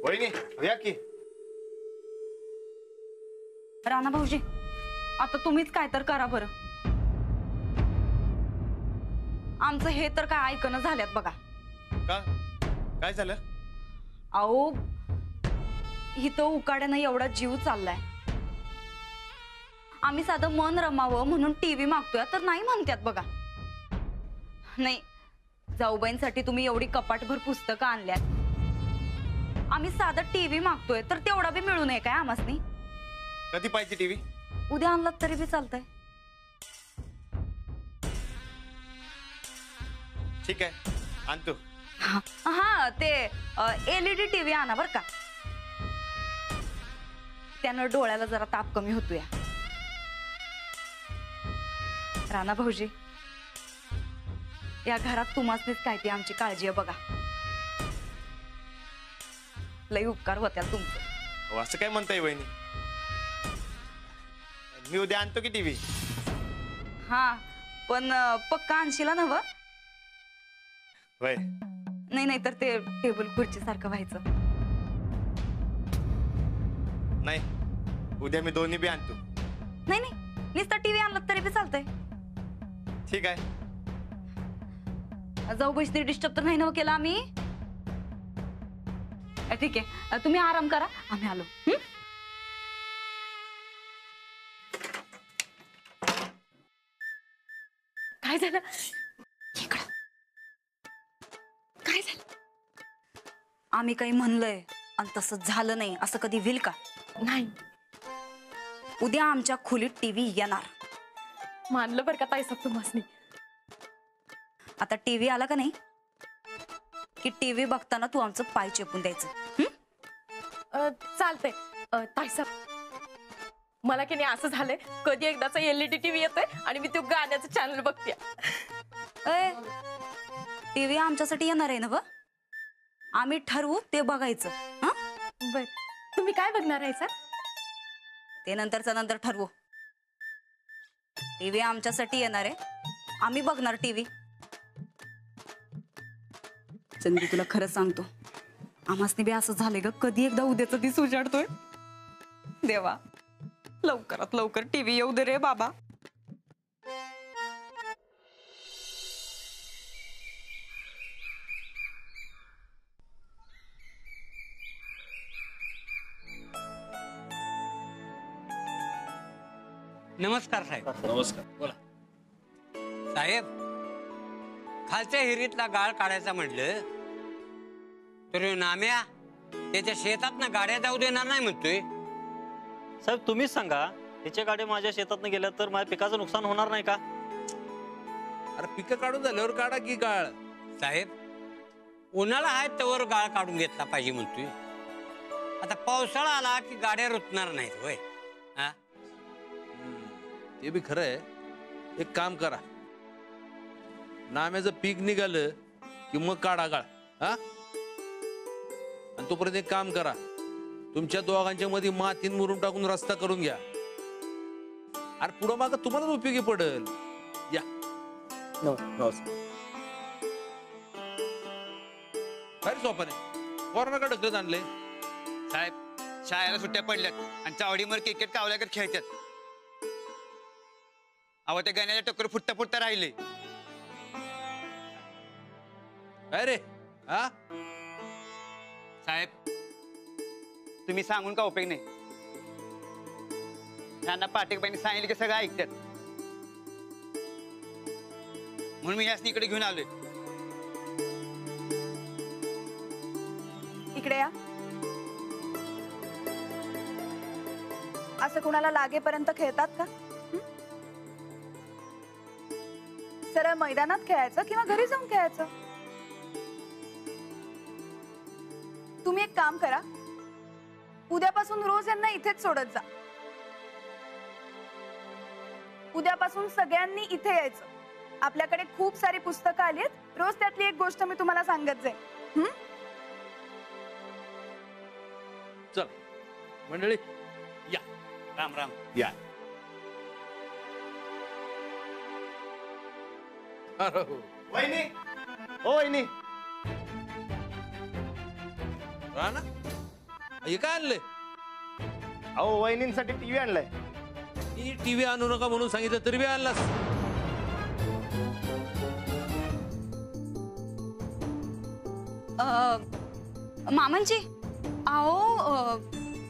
वहिनी या की. राणा भाऊजी आता तुम्हीच काय तर करा बरं. आमचं हे तर काय ऐकणं झाल्यात बघा. का काय झालं? अहो इथं उकाड्यानं एवढा जीव चाललाय. आम्ही साधं मन रमावं म्हणून टीव्ही मागतोय तर नाही म्हणतात बघा. नाही जाऊबाईंसाठी तुम्ही एवढी कपाटभर पुस्तकं आणल्यात. आम्ही साधं टीव्ही मागतोय तर तेवढा बी मिळू नये काय आम्हासनी? कधी पाहिजे टीव्ही? उद्या आणलात तरी बी चालतंय. ठीक आहे आणतो. हा ते एलईडी टीव्ही आणा बर का. त्यानं डोळ्याला जरा ताप कमी होतोय. राणा भाऊजी या घरात तुम्हासनीच काय ती आमची काळजी आहे बघा. लई उपकार होत्या तुमचं. असं काय म्हणताय वहिनी? मी उद्या आणतो की टीव्ही. हा पण पक्का आणशीला नव? होय. नाही नाही तर ते टेबल खुर्ची सारखं व्हायचं. नाही उद्या मी दोन्ही बी आणतो. नाही नाही नुसतं टीव्ही आणलं तरी बी चालतंय. ठीक आहे. जाऊ बसनी डिस्टर्ब तर नाही नव केला आम्ही. ठीक आहे तुम्ही आराम करा आम्ही आलो. काय झालं? काय झालं? आम्ही काही म्हणलंय आणि तसं झालं नाही असं कधी होईल का? नाही. उद्या आमच्या खोलीत टीव्ही येणार. मानलं बरं का ताईसाहेब तुम्हासनी. आता टीव्ही आला का नाही की टीव्ही बघताना तू आमचं पाय चेपून द्यायचं. चालतंय ताईसाहेब. मला की नाही असं झालंय कधी एकदाचा एलईडी टीव्ही येतोय आणि मी तो गाण्याचं चॅनल बघते. टीव्ही आमच्यासाठी येणार आहे ना व? आम्ही ठरवू ते बघायचं. बर तुम्ही काय बघणार आहे सर? ते नंतरचं नंतर ठरवू. टीव्ही आमच्यासाठी येणार आहे. आम्ही बघणार टीव्ही. चंदी तुला खरं सांगतो आम्हासनी बी असं झालंय ग कधी एकदा उद्याचं दिस उजाडतोय. देवा लवकरात लवकर टीव्ही येऊ दे रे बाबा. नमस्कार साहेब. नमस्कार. बोला साहेब खालच्या हिरीतला गाळ काढायचा म्हटलं तर नाम्या त्याच्या शेतातनं गाड्या जाऊ देणार नाही म्हणतोय. साहेब तुम्हीच सांगा त्याच्या गाड्या माझ्या शेतातनं गेल्या तर माझ्या पिकाचं नुकसान होणार नाही का? अरे पिकं काढून झाल्यावर काढा की गाळ. साहेब उन्हाळा आहे त्यावर गाळ काढून घेतला पाहिजे म्हणतोय. आता पावसाळा आला की गाड्या रुतणार नाहीत होय. हा ते बी खरं आहे. एक काम करा नाम्याचं पीक निघालं की मग काढा गाळ. हा आणि तोपर्यंत एक काम करा तुमच्या दोघांच्या मध्ये मातीन मुरून टाकून रस्ता करून घ्या. अरे पुढं माग तुम्हालाच उपयोगी पडेल. या काय सोपाने कोरोना का ढकलत आणले? साहेब शाळेला सुट्ट्या पडल्यात आणि चावडीवर क्रिकेट कावल्याकर खेळतात. अहो त्या गाण्याच्या टक्कर फुटता फुटता राहिले. काय रे? हा साहेब तुम्ही सांगून का उपयोग नाही. त्यांना पाटेकबाईंनी सांगितलं की सगळं ऐकतात म्हणून मी याच इकडे घेऊन आलोय. इकडे या. असं कुणाला लागेपर्यंत खेळतात का? सरळ मैदानात खेळायचं किंवा घरी जाऊन खेळायचं. तुम्ही एक काम करा उद्यापासून रोज यांना इथेच सोडत जा. उद्यापासून सगळ्यांनी इथे यायचं. आपल्याकडे खूप सारी पुस्तकं आली आहेत. रोज त्यातली एक गोष्ट मी तुम्हाला सांगत जाईन. चल मंडळी या. राम राम. या. वहिनी ओ वहिनी राणा हे काय आणलंय? अहो वहिनींसाठी टीव्ही आणलाय. मी टीव्ही आणू नका म्हणून सांगितलं तरी बी आणलास. मामांची अहो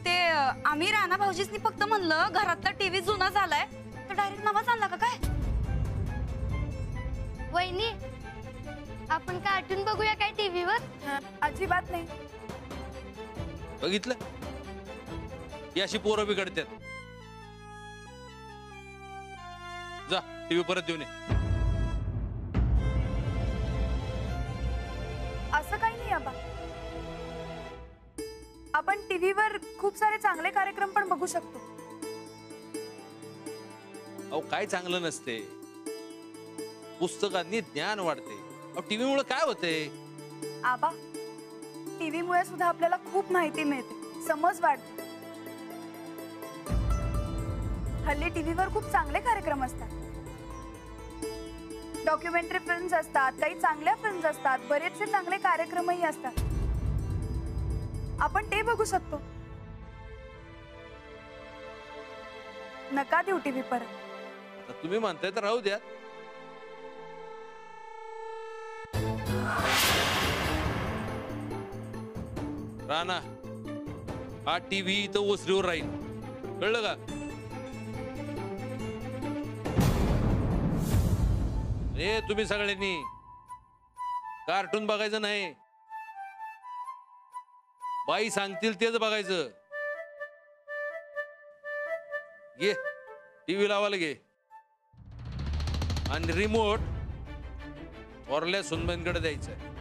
ते आम्ही राणा भाऊजीसनी फक्त म्हणलं घरातला टीव्ही जुना झालाय तर डायरेक्ट नवाच आणला का काय? वहिनी आपण कार्टून बघूया काय टीव्हीवर? अजिबात नाही. बघितलं ही अशी पोरं बिघडतात. जा टीव्ही परत देऊन ये. असं काही नाही आबा. आपण टीव्हीवर खूप सारे चांगले कार्यक्रम पण बघू शकतो. अहो काय चांगलं नसते. पुस्तकांनी ज्ञान वाढते. अहो टीव्ही मुळे काय होते? आबा टीव्ही मुळे सुद्धा आपल्याला खूप माहिती मिळते, समज वाढते. हल्ली टीव्हीवर खूप चांगले कार्यक्रम असतात. डॉक्युमेंटरी फिल्म्स असतात, काही चांगल्या फिल्म्स असतात, बरेचसे चांगले कार्यक्रमही असतात. आपण ते बघू शकतो. नका देऊ टीव्ही परत. आता तुम्ही म्हणताय तर राहू द्या. राणा हा टीव्ही इथं ओसरीवर राहील, कळलं का? हे तुम्ही सगळ्यांनी कार्टून बघायचं नाही. बाई सांगतील तेच बघायचं. घे टीव्ही लावायला घे आणि रिमोट वरल्या सुनबाईंकडे द्यायचं.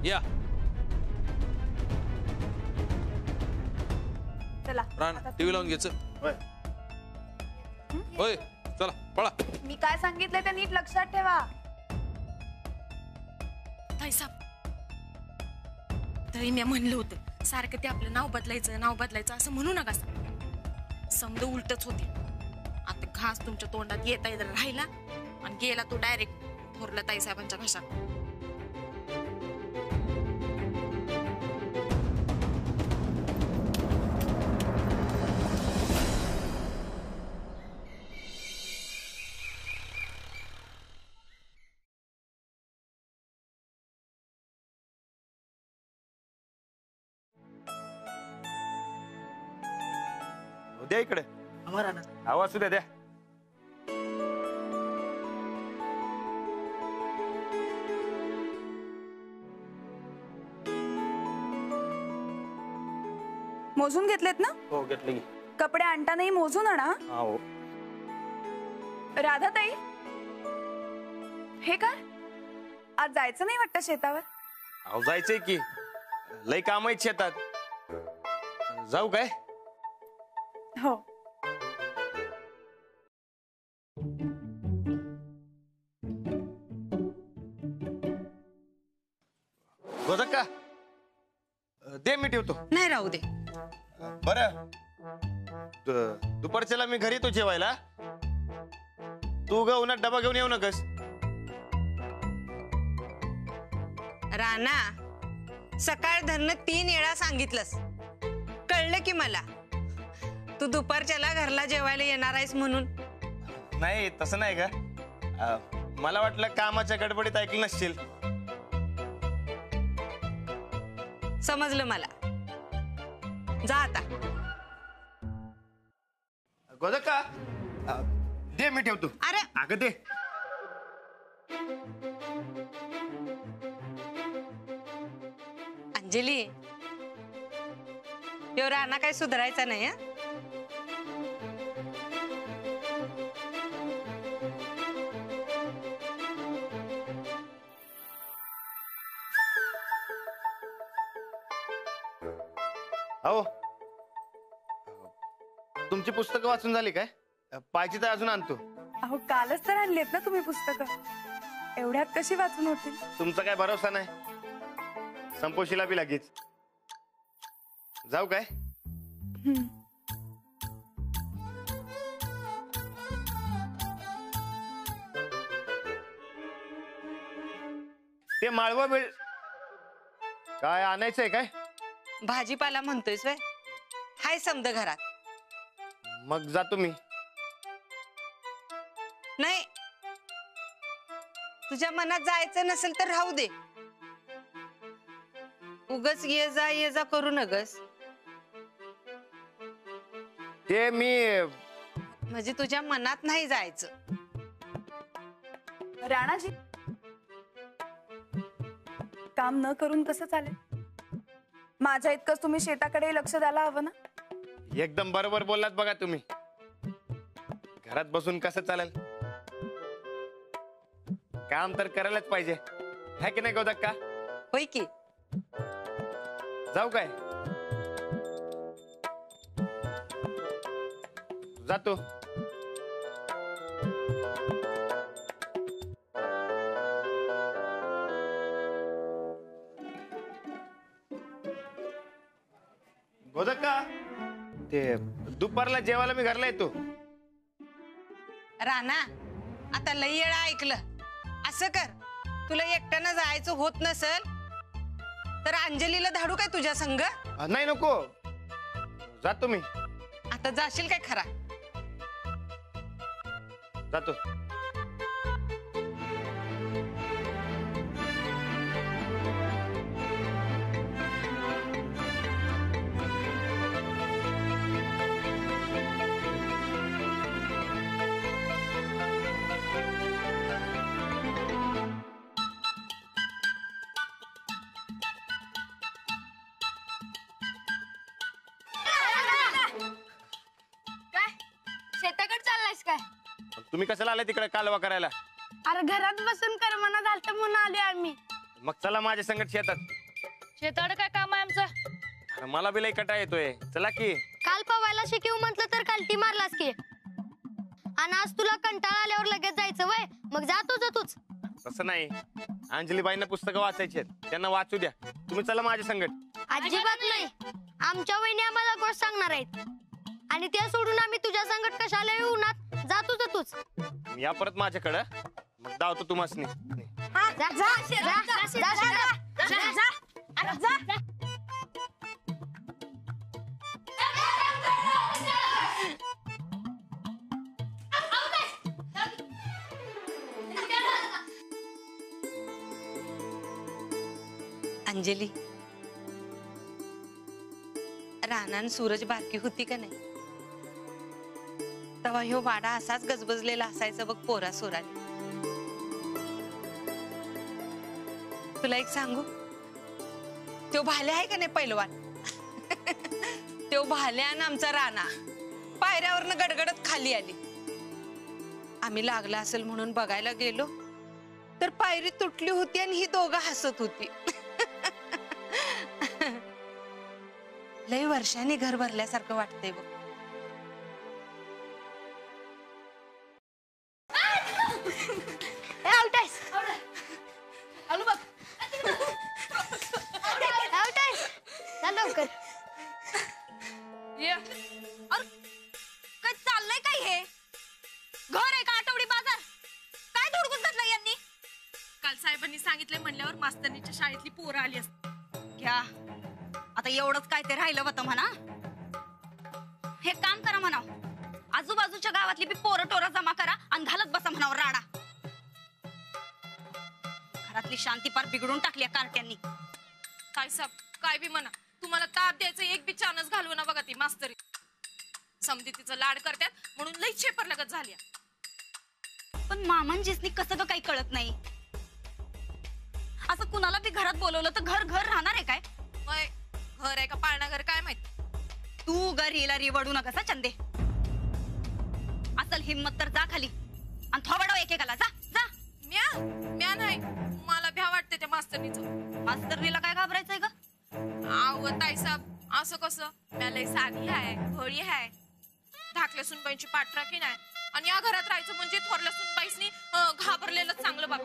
या चला राणा टीव्ही लावून घ्यायचं. होय चला पळा. मी काय सांगितलं ते नीट लक्षात ठेवा. ताईसाब तरी मी म्हणलं होतं सारखं ते आपलं नाव बदलायचं असं म्हणू नका. समज उलटच होते. आता घास तुमच्या तोंडात येता येत राहिला आणि गेला तो डायरेक्ट थोरला ताईसाहेबांच्या घशात. द्या इकडे आवाज सुद्धा द्या. मोजून घेतलेत ना? हो घेतलं की. कपडे आणतानाही मोजून आणा. हो. राधाताई हे काय आज जायचं नाही वाटतं शेतावर? अहो जायचंय की, लय काम आहेत शेतात. जाऊ काय? हो. गोदक्का दे मी ठेवतो. नाही राहू दे. बरं दुपारच्याला मी घरी येतो जेवायला. तू ग उन्हात डबा घेऊन येऊ नकस. राणा सकाळ धरणं 3 वेळा सांगितलंस, कळलं की मला. तू दुपारच्याला घरला जेवायला येणार आहेस म्हणून. नाही तसं नाही का. मला वाटलं कामाच्या गडबडीत ऐकलं नसशील. समजलं मला. जा आता. गोदक्का दे मी ठेवतो. अरे अगं दे. अंजली यो राणा काही सुधारायचा नाही. हा हो तुमची पुस्तकं वाचून झाली काय? पाहिजे तर अजून आणतो. अहो कालच तर आणलेत ना तुम्ही पुस्तकं. एवढ्यात कशी वाचून होतील? तुमचा काय भरोसा नाही. संपोशीला बी लागेच. जाऊ काय? ते माळवा मिळ काय आणायचंय काय? भाजीपाला म्हणतोयस वय? हाय समद घरात. मग जातो मी. नाही, तुझ्या मनात जायचं नसेल तर राहू दे. उगच ये जा करू नगस. ते मी म्हणजे तुझ्या मनात नाही जायचं. राणाजी, काम न करून कसं चालेल? माझ्या इतकंच तुम्ही शेताकडे लक्ष द्यायला हवं ना. एकदम बरोबर बोललात बघा तुम्ही. घरात बसून कसं चालेल? काम तर करायलाच पाहिजे, है की नाही गोदक्का? होय की. जाऊ काय? जातो. गोदक्का, ते दुपारला जेवायला मी घरला येतो. राणा, आता लई वेळा ऐकलं. असं कर, तुला एकट्यानं जायचं होत नसल तर अंजलीला धाडू काय तुझ्या संग? नाही नको, जातो मी. आता जाशील काय खरा? जातो. शेताकडे चाललायस काय? तुम्ही कशाला आले तिकडे कालवा करायला? अरे घरात बसून करमना झालतं म्हणून आलोय आम्ही. मग चला माझ्या संगत शेतात. शेताकडे काय काम आहे आमचं? अरे मला बी लई कंटाळा येतोय, चला की. काल पवायला शिकवू म्हटलं तर काल ती मारलास की. आणि आज तुला कंटाळा आल्यावर लगेच जायचं वय? मग जा तूच. तसं नाही, अंजलीबाईंना पुस्तकं वाचायची आहेत, त्यांना वाचू द्या. तुम्ही चला माझ्या संगत. अजिबात नाही. आमच्या वहिनी आम्हाला गोष्ट सांगणार आहेत आणि ते सोडून आम्ही तुझ्या संगत कशाला येऊ ना? जा तूच. या परत माझ्याकडं, मग धावतो तुम्हासनी. अंजली, रानान सूरज बारकी होती का नाही तेव्हा ह्यो वाडा असाच गजबजलेला असायचा बघ पोरा सोराने. तुला एक सांगू, तो भाल्या आहे का नाही पैलवान, तो भाल्या आणि आमचा राणा पायऱ्यावरनं गडगडत खाली आली. आम्ही लागला असेल म्हणून बघायला गेलो तर पायरी तुटली होती आणि ही दोघं हसत होती. लय वर्षांनी घर भरल्यासारखं वाटतंय बघ. काय चाललंय काय हे? घर आहे का आठवडी बाजार? काय धुडगूस घातला यांनी? काल साहेबांनी सांगितलंय म्हणल्यावर मास्तरनीच्या शाळेतली पोरं आली असत. घ्या, आता एवढंच काय ते राहिलं होतं म्हणा. हे काम करा म्हणाव, आजूबाजूच्या गावातली बी पोरं टोरं जमा करा आणि घालत बसा म्हणाव राडा. घरातली शांती पार बिघडून टाकली कार्ट्यांनी. काय साहेब, काय बी म्हणा, तुम्हाला ताप द्यायचं एक बी चानस घालू ना बघा ती मास्तरी. समधी तिचं लाड करतात म्हणून लई छेपर लगत झाली. पण मामांजीसनी कसं काही कळत नाही. असं कुणाला बी घरात बोलवलं तर घर राहणार आहे काय? घर आहे का पाळणा घर काय माहित. तू घर हिला रिवडू नका चंदे. असल हिम्मत तर जा खाली आणि थोबाडव एकेकाला. जा. म्या नाही, मला भ्या वाटते त्या मास्तरनीचं. मास्तरनीला काय घाबरायचंय ग? आव ताई साहेब, असं कसं? म्या लई साधी आहे, भोळी आहे, धाकल्या सुनबाईंची पाठराखी नाही आणि या घरात राहायचं म्हणजे थोरल्या सुनबाईसनी घाबरलेलं चांगलं बाबा.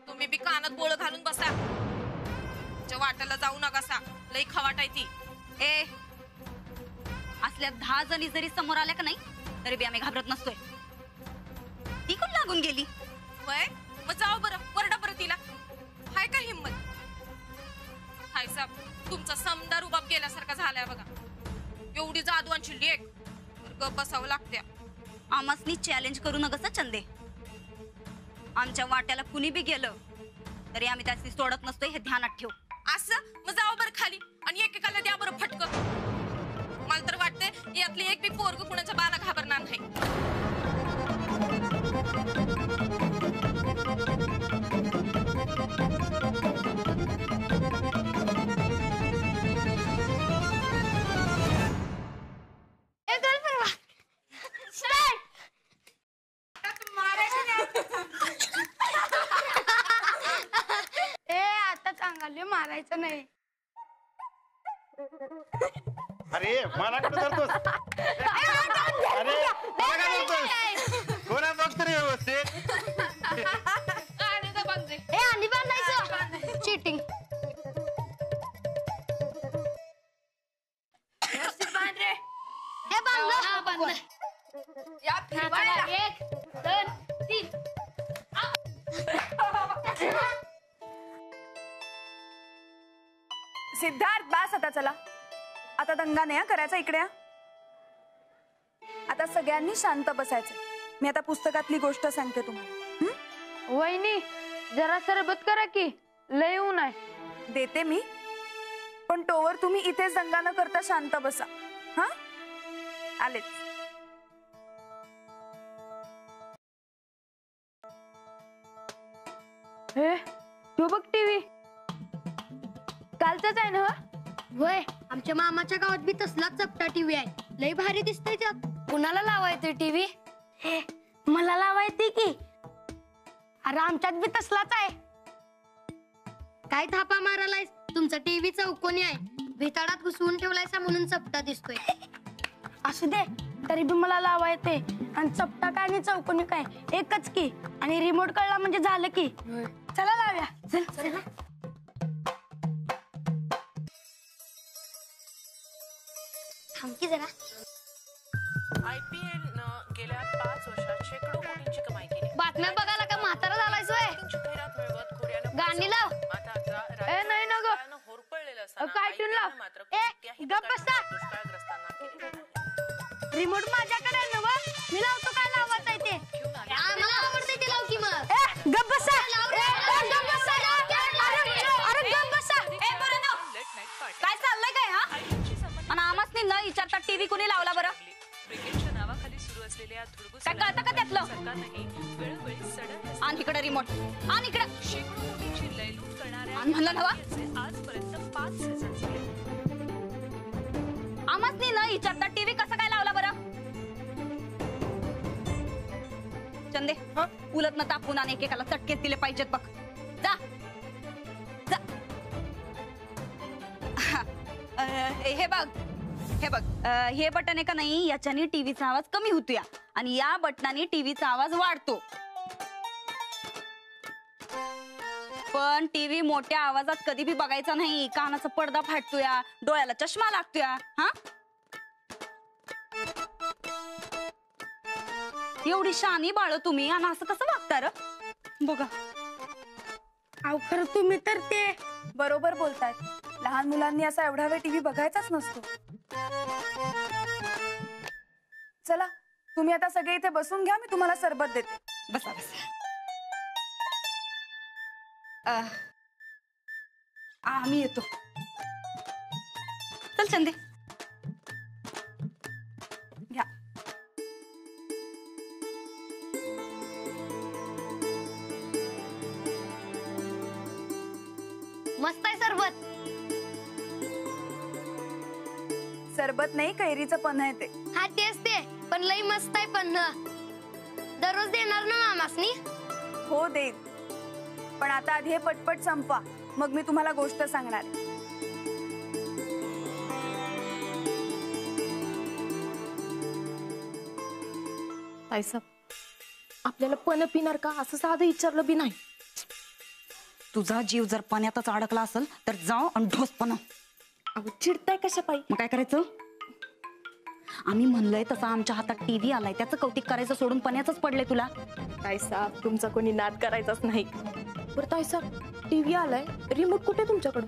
तुम्ही बी कानात बोळ घालून बसा, वाट्याला जाऊ नका. लई खवाट आहे ती. असल्या 10 जणी जरी समोर आल्या का नाही तरी बी आम्ही घाबरत नसतोय. ती कोण लागून गेली? वय मग जाऊ बरं, वरडा बरं तिला. हाय का हिम्मत? हाय साहेब, तुमचा समदा रुबाब गेल्यासारखा झालाय बघा. एवढी जादवांची लेक तर गप बसावं लागत्या. आमासनी चॅलेंज करू नकसा चंदे. आमच्या वाट्याला कुणी बी गेलं तरी आम्ही त्याची सोडत नसतो, हे ध्यानात ठेव. असं मग जावं बरं खाली आणि एकेकाला द्या बरं फटक. मला तर वाटतंय यातली एक बी पोरग कुणाच्या बाला घाबरणार नाही. मारायचं नाही. अरे मला कुठं धरतोस? अरे मला काय धरतोस? कोणा बघतो रे व्यवस्थित? आणि बांधायचं चीटिंग. हे बांधलं. एक दोन तीन. सिद्धार्थ बास आता, चला आता दंगा नाही करायचा. इकडे या. आता सगळ्यांनी शांत बसायचं. मी आता पुस्तकातली गोष्ट सांगते तुम्हाला. वहिनी जरा सरबत करा की, लय ऊन आहे. देते मी, पण तोवर तुम्ही इथेच दंगा न करता शांत बसा. हा आलेच. हे तू बघ टीव्ही. कालचाच आहे ना? वय आमच्या मामाच्या गावात बी तसलाच चपटा टीव्ही आहे. लय भारी दिसतंय त्यात. कुणाला लावायचं टीव्ही? हे मला लावायचे की. अरे आमच्यात बी तसलाच आहे. काय थापा मारायलाय? तुमचा टीव्ही चौकोनी आहे, भिताडात घुसवून ठेवलायसा म्हणून चपटा दिसतोय. असू दे, तरी बी मला लावायचे. आणि चपटा काय आणि चौकोनी काय एकच की. आणि रिमोट कळला म्हणजे झालं की. चला लावूया. चल. थांबकी जरा. IPL न गेल्या 5 वर्षात शेकडो कोटींची कमाई केली. बातम्या बघायला का म्हातारा झालाय सोय? गाणी लाव. ए नाही ना ग, कार्टून लाव. ए गप बसा. रिमोट माझ्याकडे आहे ना. मी लावतो. काय लावत आहे ते? मला आवडते ते लाव की मग. ए गप बसा. गप बसा. अरे गप बसा. ए पोरांनो, काय चाललंय काय हा? आणि आमासनी न विचारता टीव्ही कुणी लावला बरं? क्रिकेटच्या नावाखाली सुरू असलेल्या काय कळतं का त्यातलं? वेळोवेळी सडक आणि इकडे रिमोट. आणि इकडे शेकडो कोटींची लयलूट करणाऱ्या आणि म्हणलं नवा आजपर्यंत 5 सीझन झाले. आमासनी न विचारता टीव्ही कसा काय लावला बरं? चंदे उलट न तापून आणि एकेकाला चटकेच दिले पाहिजेत बघ. जा जा. हे बघ, हे बघ, हे बटन आहे का नाही, याच्याने टीव्हीचा आवाज कमी होतोया आणि या बटनाने टीव्हीचा आवाज वाढतो. पण टीव्ही मोठ्या आवाजात कधी भी बघायचा नाही. कानाचा पडदा फाटतोया, डोळ्याला चष्मा लागतोया. हा एवढी शानी बाळ तुम्ही आणि असं कसं वागता र? बघा अहो खरं तुम्ही तर ते बरोबर बोलतायत. लहान मुलांनी असा एवढा वेळ टीव्ही बघायचाच नसतो. चला तुम्ही आता सगळे इथे बसून घ्या. मी तुम्हाला सरबत देते. बसा बसा. आम्ही येतो. चल चंदे घ्या. मस्त आहे सरबत. सरबत नाही, कैरीचं पण आहे ते. हा तेच ते, पण लई मस्त आहे. पण दररोज देणार ना मामासनी? हो देईन, पण आता आधी हे पटपट संपवा, मग मी तुम्हाला गोष्ट सांगणार. ताईसाहेब, आपल्याला पण पिणार का असं साधं विचारलं बी नाही. तुझा जीव जर पाण्यातच अडकला असेल तर जाऊ आणि ढोस पण. अगं चिडताय कशा पायी? मग काय करायचं? आम्ही म्हणलंय तसं आमच्या हातात टीव्ही आलाय, त्याचं कौतिक करायचं सोडून पण्याचंच पडलंय तुला. ताईसाहेब, तुमचा कोणी नाद करायचाच नाही. बरं ताईसाहेब टीव्ही आलाय, रिमोट कुठे तुमच्याकडं?